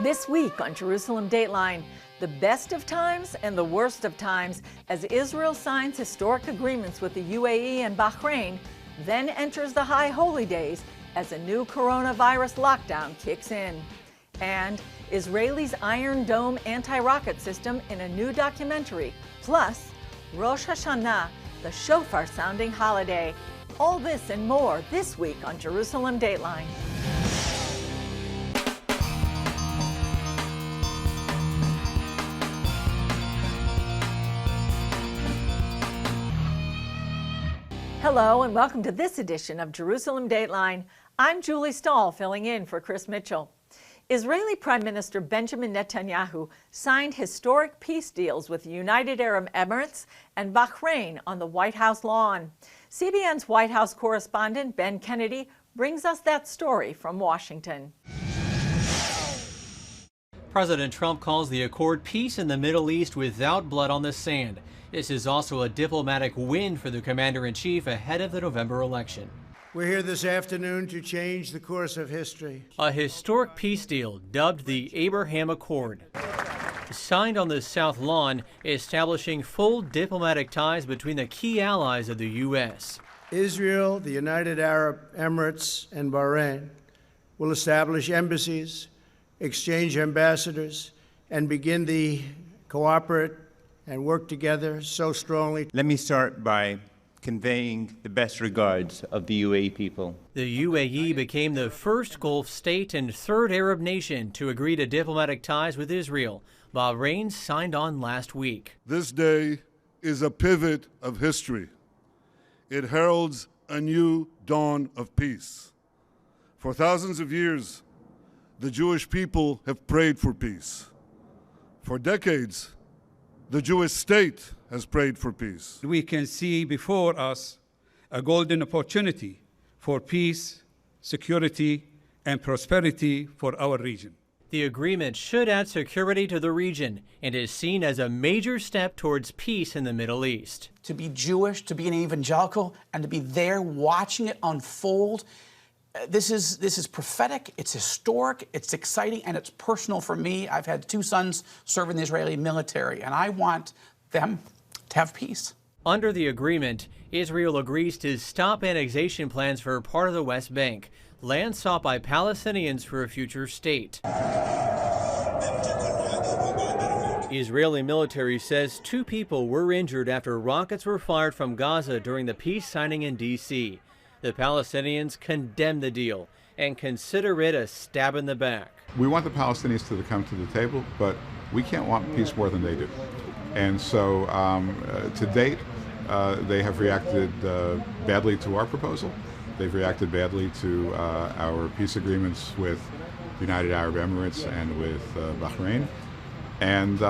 This week on Jerusalem Dateline, the best of times and the worst of times as Israel signs historic agreements with the UAE and Bahrain, then enters the high holy days as a new coronavirus lockdown kicks in. And Israelis' Iron Dome anti-rocket system in a new documentary, plus Rosh Hashanah, the shofar-sounding holiday. All this and more this week on Jerusalem Dateline. Hello and welcome to this edition of Jerusalem Dateline. I'm Julie Stahl filling in for Chris Mitchell. Israeli Prime Minister Benjamin Netanyahu signed historic peace deals with the United Arab Emirates and Bahrain on the White House lawn. CBN's White House correspondent Ben Kennedy brings us that story from Washington. President Trump calls the accord peace in the Middle East without blood on the sand. This is also a diplomatic win for the commander-in-chief ahead of the November election. We're here this afternoon to change the course of history. A historic peace deal dubbed the Abraham Accord, signed on the South Lawn, establishing full diplomatic ties between the key allies of the U.S. Israel, the United Arab Emirates, and Bahrain will establish embassies, exchange ambassadors, and begin to cooperate and work together so strongly. Let me start by conveying the best regards of the UAE people. The UAE became the first Gulf state and third Arab nation to agree to diplomatic ties with Israel. Bahrain signed on last week. This day is a pivot of history. It heralds a new dawn of peace. For thousands of years, the Jewish people have prayed for peace. For decades, the Jewish state has prayed for peace. We can see before us a golden opportunity for peace, security, and prosperity for our region. The agreement should add security to the region and is seen as a major step towards peace in the Middle East. To be Jewish, to be an evangelical, and to be there watching it unfold, this is prophetic, it's historic, it's exciting, and it's personal for me. I've had two sons serve in the Israeli military, and I want them to have peace. Under the agreement, Israel agrees to stop annexation plans for part of the West Bank, land sought by Palestinians for a future state. Israeli military says 2 people were injured after rockets were fired from Gaza during the peace signing in D.C. The Palestinians condemn the deal and consider it a stab in the back. We want the Palestinians to come to the table, but we can't want peace more than they do. And so to date, they have reacted badly to our proposal. They've reacted badly to our peace agreements with the United Arab Emirates and with Bahrain. And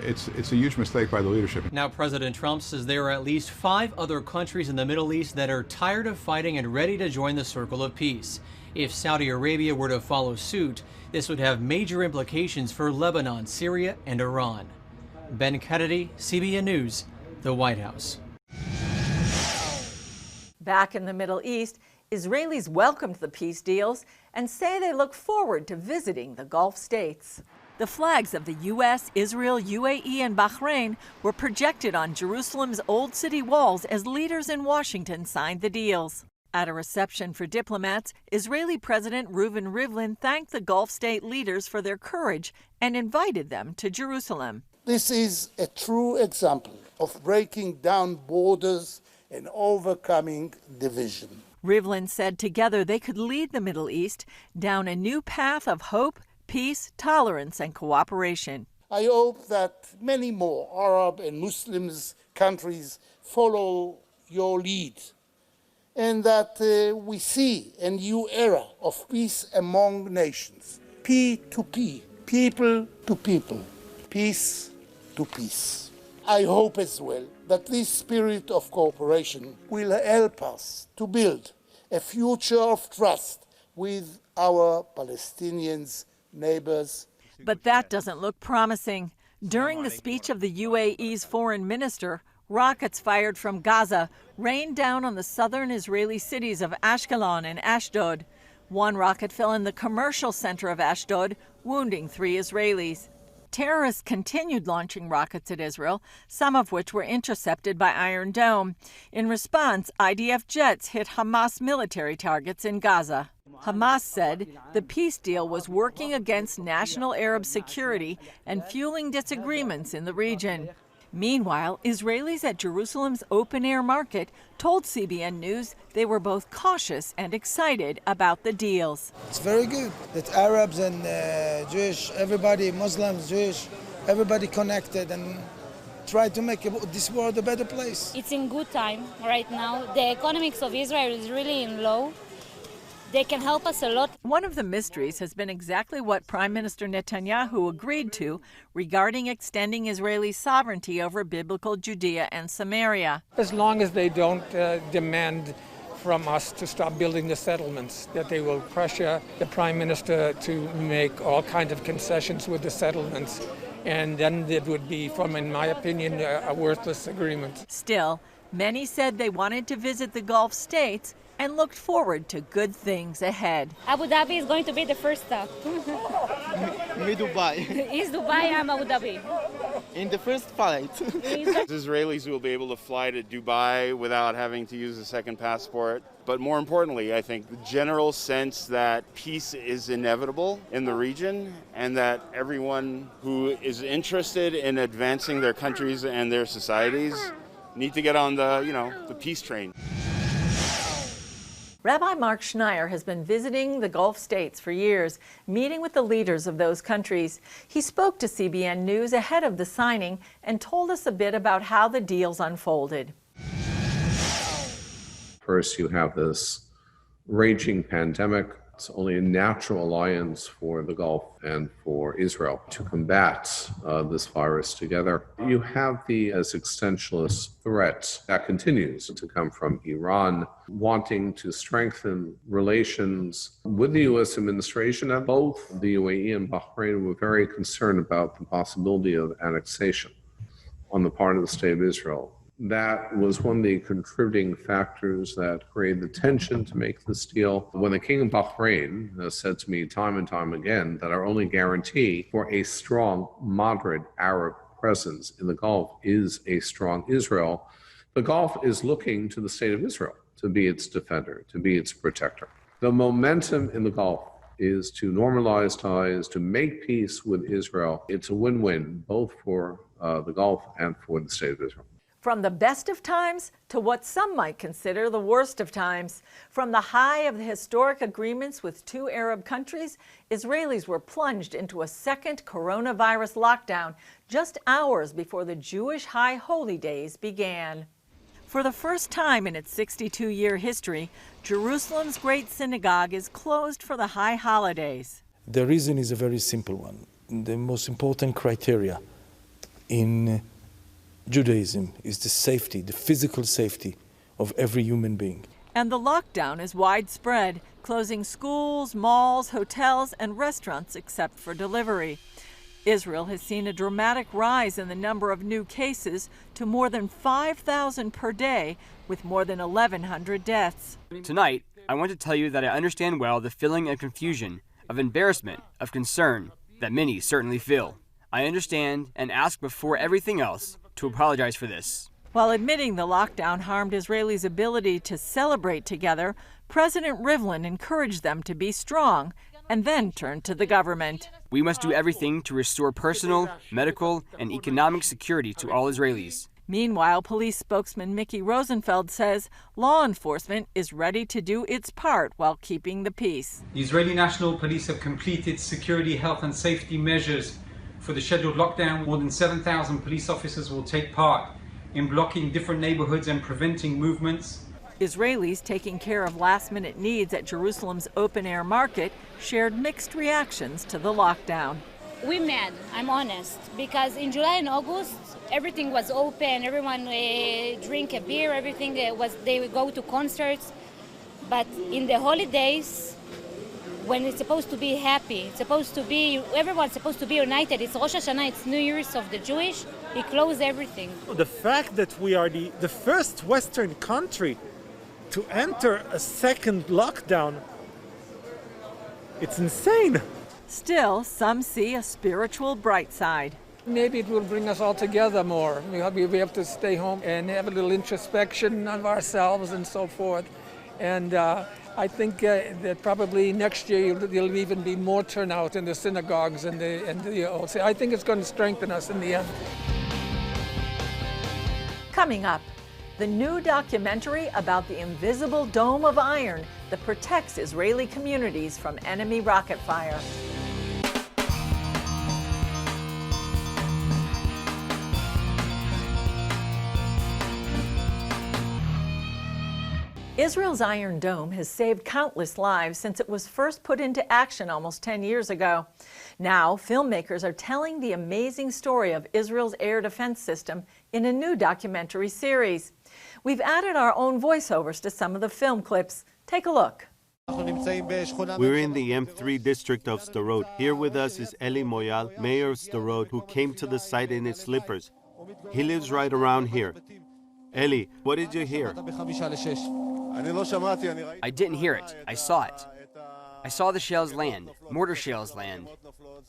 it's a huge mistake by the leadership. Now, President Trump says there are at least 5 other countries in the Middle East that are tired of fighting and ready to join the circle of peace. If Saudi Arabia were to follow suit, this would have major implications for Lebanon, Syria, and Iran. Ben Kennedy, CBN News, the White House. Back in the Middle East, Israelis welcomed the peace deals and say they look forward to visiting the Gulf states. The flags of the U.S., Israel, UAE, and Bahrain were projected on Jerusalem's Old City walls as leaders in Washington signed the deals. At a reception for diplomats, Israeli President Reuven Rivlin thanked the Gulf state leaders for their courage and invited them to Jerusalem. This is a true example of breaking down borders and overcoming division. Rivlin said together they could lead the Middle East down a new path of hope, peace, tolerance, and cooperation. I hope that many more Arab and Muslim countries follow your lead, and that we see a new era of peace among nations. P2P, people to people, peace to peace. I hope as well that this spirit of cooperation will help us to build a future of trust with our Palestinians neighbors. But that doesn't look promising. During the speech of the UAE's foreign minister, rockets fired from Gaza rained down on the southern Israeli cities of Ashkelon and Ashdod. One rocket fell in the commercial center of Ashdod, wounding 3 Israelis. Terrorists continued launching rockets at Israel, some of which were intercepted by Iron Dome. In response, IDF jets hit Hamas military targets in Gaza. Hamas said the peace deal was working against national Arab security and fueling disagreements in the region. Meanwhile, Israelis at Jerusalem's open-air market told CBN News they were both cautious and excited about the deals. It's very good that Arabs and Jewish, everybody, Muslims, Jewish, everybody connected and try to make this world a better place. It's in good time right now. The economics of Israel is really in low. They can help us a lot. One of the mysteries has been exactly what Prime Minister Netanyahu agreed to regarding extending Israeli sovereignty over biblical Judea and Samaria. As long as they don't demand from us to stop building the settlements, that they will pressure the Prime Minister to make all kinds of concessions with the settlements, and then it would be, in my opinion, a worthless agreement. Still, many said they wanted to visit the Gulf states and looked forward to good things ahead. Abu Dhabi is going to be the first stop. Me Dubai. Is Dubai, I'm Abu Dhabi. In the first flight. Israelis will be able to fly to Dubai without having to use a second passport. But more importantly, I think the general sense that peace is inevitable in the region and that everyone who is interested in advancing their countries and their societies need to get on the peace train. Rabbi Mark Schneier has been visiting the Gulf states for years, meeting with the leaders of those countries. He spoke to CBN News ahead of the signing and told us a bit about how the deals unfolded. First, you have this raging pandemic. It's only a natural alliance for the Gulf and for Israel to combat this virus together. You have the existentialist threat that continues to come from Iran, wanting to strengthen relations with the U.S. administration, and both the UAE and Bahrain were very concerned about the possibility of annexation on the part of the state of Israel. That was one of the contributing factors that created the tension to make this deal. When the King of Bahrain said to me time and time again that our only guarantee for a strong, moderate Arab presence in the Gulf is a strong Israel, the Gulf is looking to the state of Israel to be its defender, to be its protector. The momentum in the Gulf is to normalize ties, to make peace with Israel. It's a win-win, both for the Gulf and for the state of Israel. From the best of times to what some might consider the worst of times. From the high of the historic agreements with 2 Arab countries, Israelis were plunged into a second coronavirus lockdown just hours before the Jewish High Holy Days began. For the first time in its 62-year history, Jerusalem's Great Synagogue is closed for the high holidays. The reason is a very simple one. The most important criteria in Judaism is the safety, the physical safety of every human being. And the lockdown is widespread, closing schools, malls, hotels, and restaurants except for delivery. Israel has seen a dramatic rise in the number of new cases to more than 5,000 per day, with more than 1,100 deaths. Tonight, I want to tell you that I understand well the feeling of confusion, of embarrassment, of concern that many certainly feel. I understand and ask before everything else to apologize for this. While admitting the lockdown harmed Israelis' ability to celebrate together, President Rivlin encouraged them to be strong and then turned to the government. We must do everything to restore personal, medical, and economic security to all Israelis. Meanwhile, police spokesman Mickey Rosenfeld says law enforcement is ready to do its part while keeping the peace. The Israeli National Police have completed security, health, and safety measures for the scheduled lockdown. More than 7,000 police officers will take part in blocking different neighborhoods and preventing movements. Israelis taking care of last-minute needs at Jerusalem's open-air market shared mixed reactions to the lockdown. We're mad, I'm honest, because in July and August, everything was open, everyone drink a beer, everything they would go to concerts. But in the holidays, when it's supposed to be happy, everyone's supposed to be united. It's Rosh Hashanah, it's New Year's of the Jewish. He closed everything. The fact that we are the first Western country to enter a second lockdown It's insane. Still, some see a spiritual bright side. Maybe it will bring us all together more. We have to stay home and have a little introspection of ourselves and so forth. And I think that probably next year there'll even be more turnout in the synagogues and I think it's going to strengthen us in the end. Coming up, the new documentary about the invisible dome of iron that protects Israeli communities from enemy rocket fire. Israel's Iron Dome has saved countless lives since it was first put into action almost 10 years ago. Now, filmmakers are telling the amazing story of Israel's air defense system in a new documentary series. We've added our own voiceovers to some of the film clips. Take a look. We're in the M3 district of Sderot. Here with us is Eli Moyal, mayor of Sderot, who came to the site in his slippers. He lives right around here. Eli, what did you hear? I didn't hear it. I saw it. I saw the shells land, mortar shells land.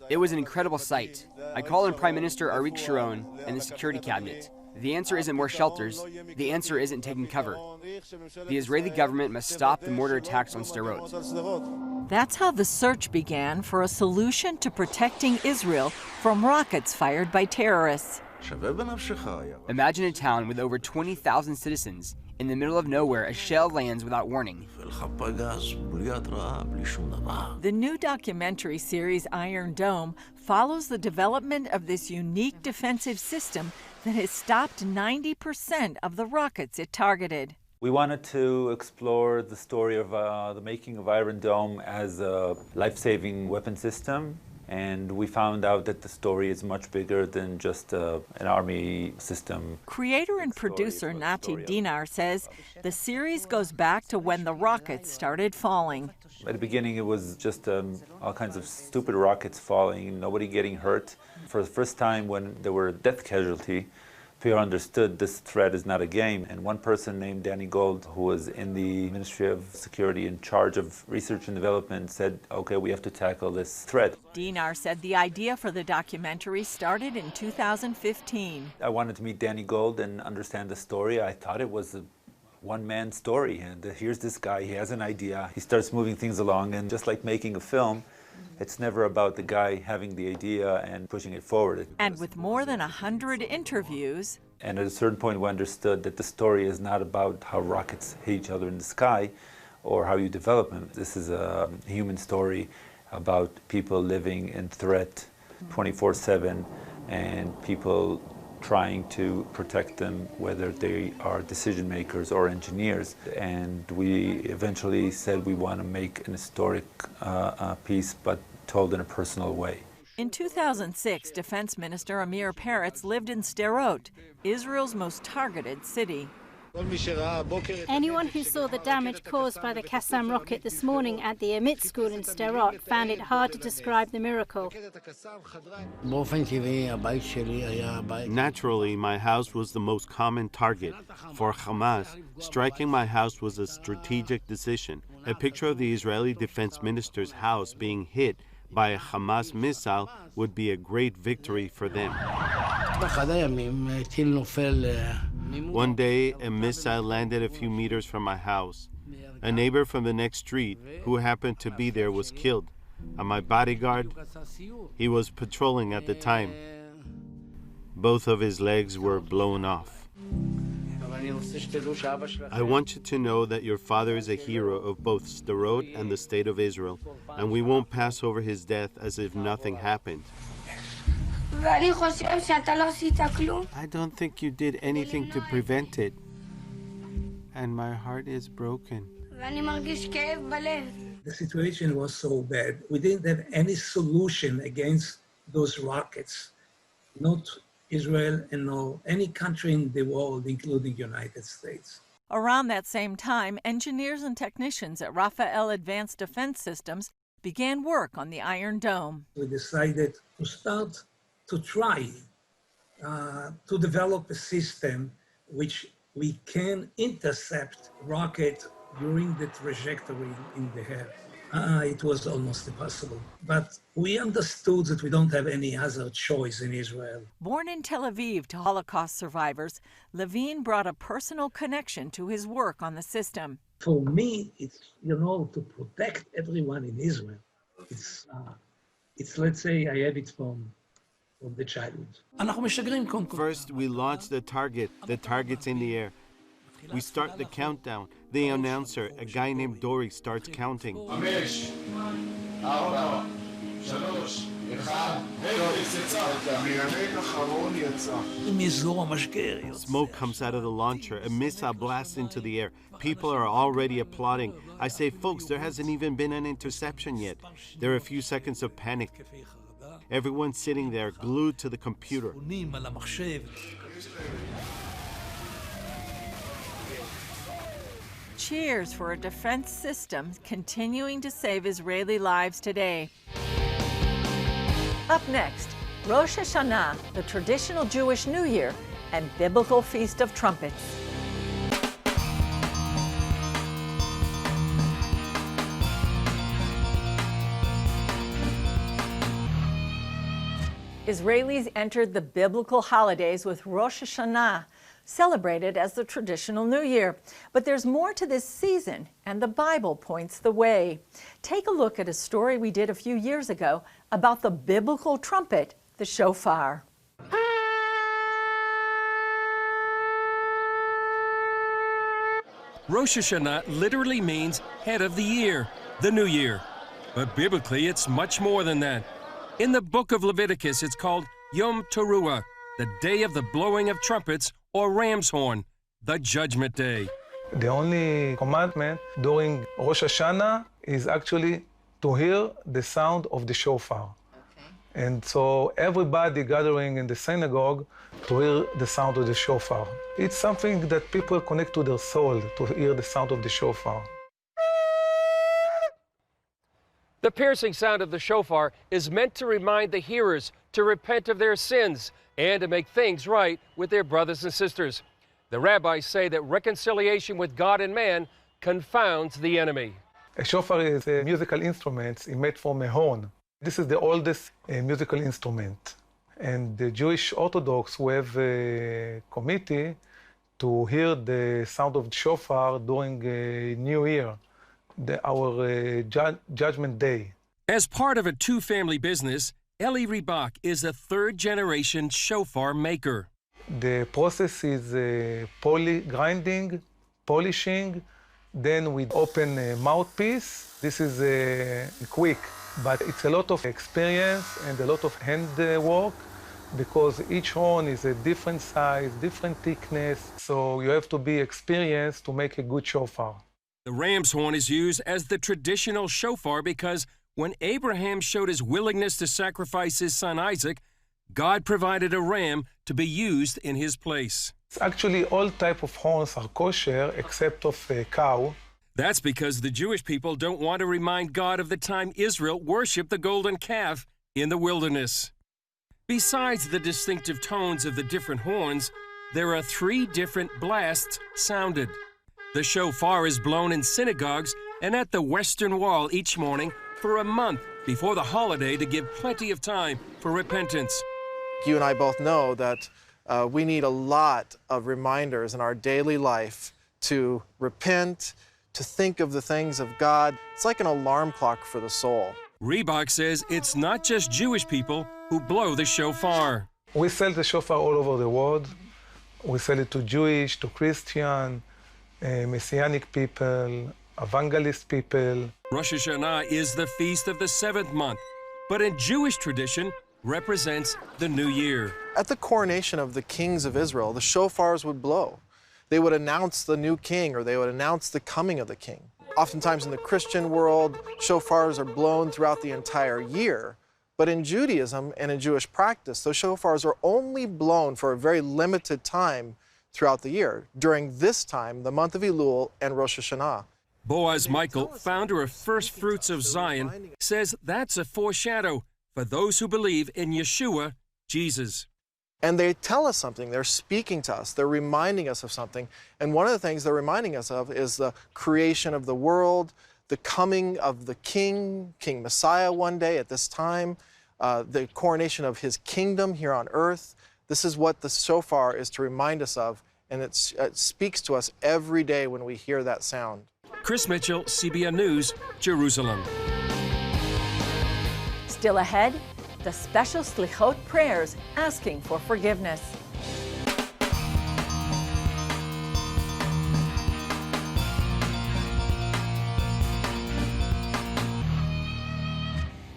It was an incredible sight. I called on Prime Minister Arik Sharon and the security cabinet. The answer isn't more shelters. The answer isn't taking cover. The Israeli government must stop the mortar attacks on Sderot. That's how the search began for a solution to protecting Israel from rockets fired by terrorists. Imagine a town with over 20,000 citizens. In the middle of nowhere, a shell lands without warning. The new documentary series Iron Dome follows the development of this unique defensive system that has stopped 90% of the rockets it targeted. We wanted to explore the story of the making of Iron Dome as a life-saving weapon system. And we found out that the story is much bigger than just an army system. Creator and producer Nati Dinar says the series goes back to when the rockets started falling. At the beginning, it was just all kinds of stupid rockets falling, nobody getting hurt. For the first time when there were a death casualty, people understood this threat is not a game. And one person named Danny Gold, who was in the Ministry of Security in charge of research and development, said, okay, we have to tackle this threat. Dinar said the idea for the documentary started in 2015. I wanted to meet Danny Gold and understand the story. I thought it was a one-man story. And here's this guy, he has an idea, he starts moving things along, and just like making a film, it's never about the guy having the idea and pushing it forward. And with more than 100 interviews. And at a certain point we understood that the story is not about how rockets hit each other in the sky or how you develop them. This is a human story about people living in threat 24/7 and people trying to protect them, whether they are decision makers or engineers. And we eventually said we want to make an historic piece, but told in a personal way. In 2006, Defense Minister Amir Peretz lived in Sderot, Israel's most targeted city. Anyone who saw the damage caused by the Qassam rocket this morning at the Amit school in Sderot found it hard to describe the miracle. Naturally, my house was the most common target. For Hamas, striking my house was a strategic decision. A picture of the Israeli defense minister's house being hit by a Hamas missile would be a great victory for them. One day, a missile landed a few meters from my house. A neighbor from the next street, who happened to be there, was killed. And my bodyguard, he was patrolling at the time. Both of his legs were blown off. I want you to know that your father is a hero of both Sderot and the State of Israel, and we won't pass over his death as if nothing happened. I don't think you did anything to prevent it, and my heart is broken. The situation was so bad. We didn't have any solution against those rockets. Not Israel and no any country in the world, including the United States. Around that same time, engineers and technicians at Rafael Advanced Defense Systems began work on the Iron Dome. We decided to start to try to develop a system which we can intercept rocket during the trajectory in the air. it was almost impossible. But we understood that we don't have any other choice in Israel. Born in Tel Aviv to Holocaust survivors, Levine brought a personal connection to his work on the system. For me, it's, to protect everyone in Israel. It's let's say, I have it from the childhood. First, we launch the target. The target's in the air. We start the countdown. The announcer, a guy named Dory, starts counting. Smoke comes out of the launcher. A missile blasts into the air. People are already applauding. I say, folks, there hasn't even been an interception yet. There are a few seconds of panic. Everyone's sitting there, glued to the computer. Cheers for a defense system continuing to save Israeli lives today. Up next, Rosh Hashanah, the traditional Jewish New Year, and biblical Feast of Trumpets. Israelis entered the biblical holidays with Rosh Hashanah, celebrated as the traditional New Year. But there's more to this season, and the Bible points the way. Take a look at a story we did a few years ago about the biblical trumpet, the shofar. Rosh Hashanah literally means head of the year, the new year. But biblically, it's much more than that. In the book of Leviticus, it's called Yom Teruah, the day of the blowing of trumpets, or ram's horn, the judgment day. The only commandment during Rosh Hashanah is actually to hear the sound of the shofar. Okay. And so everybody gathering in the synagogue to hear the sound of the shofar. It's something that people connect to their soul, to hear the sound of the shofar. The piercing sound of the shofar is meant to remind the hearers to repent of their sins and to make things right with their brothers and sisters. The rabbis say that reconciliation with God and man confounds the enemy. A shofar is a musical instrument made from a horn. This is the oldest musical instrument. And the Jewish Orthodox we have a committee to hear the sound of the shofar during New Year, our Judgment Day. As part of a two-family business, Eli Ribach is a third-generation shofar maker. The process is grinding, polishing, then we open a mouthpiece. This is quick, but it's a lot of experience and a lot of hand work because each horn is a different size, different thickness, so you have to be experienced to make a good shofar. The ram's horn is used as the traditional shofar because when Abraham showed his willingness to sacrifice his son Isaac, God provided a ram to be used in his place. Actually, all type of horns are kosher except of a cow. That's because the Jewish people don't want to remind God of the time Israel worshipped the golden calf in the wilderness. Besides the distinctive tones of the different horns, there are 3 different blasts sounded. The shofar is blown in synagogues and at the Western Wall each morning for a month before the holiday to give plenty of time for repentance. You and I both know that we need a lot of reminders in our daily life to repent, to think of the things of God. It's like an alarm clock for the soul. Ribach says it's not just Jewish people who blow the shofar. We sell the shofar all over the world. We sell it to Jewish, to Christian, Messianic people, evangelist people. Rosh Hashanah is the feast of the 7th month, but in Jewish tradition represents the new year. At the coronation of the kings of Israel, the shofars would blow. They would announce the new king, or they would announce the coming of the king. Oftentimes in the Christian world, shofars are blown throughout the entire year. But in Judaism and in Jewish practice, those shofars are only blown for a very limited time throughout the year, during this time, the month of Elul and Rosh Hashanah. Boaz Michael, founder of First Fruits of Zion, says that's a foreshadow for those who believe in Yeshua, Jesus. And they tell us something. They're speaking to us. They're reminding us of something. And one of the things they're reminding us of is the creation of the world, the coming of the King, King Messiah one day at this time, the coronation of his kingdom here on earth. This is what the shofar is to remind us of, and it speaks to us every day when we hear that sound. Chris Mitchell, CBN News, Jerusalem. Still ahead, the special Slichot prayers asking for forgiveness.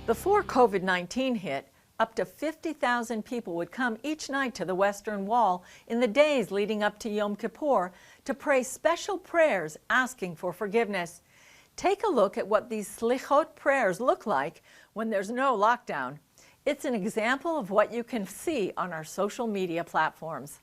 Before COVID-19 hit, up to 50,000 people would come each night to the Western Wall in the days leading up to Yom Kippur to pray special prayers asking for forgiveness. Take a look at what these Slichot prayers look like when there's no lockdown. It's an example of what you can see on our social media platforms.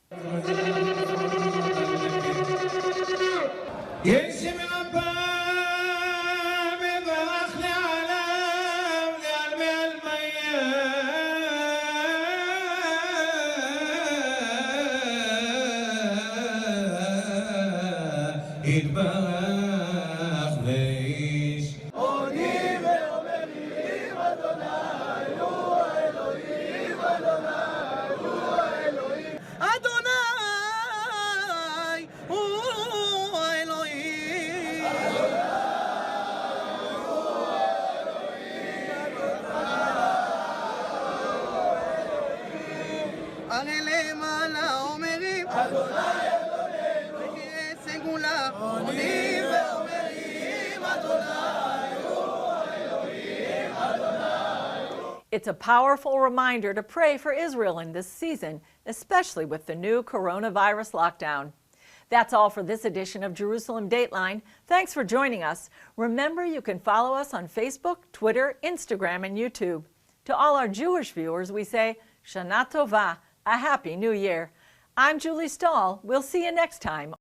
It's a powerful reminder to pray for Israel in this season, especially with the new coronavirus lockdown. That's all for this edition of Jerusalem Dateline. Thanks for joining us. Remember, you can follow us on Facebook, Twitter, Instagram, and YouTube. To all our Jewish viewers, we say, Shana Tova, a Happy New Year. I'm Julie Stahl. We'll see you next time.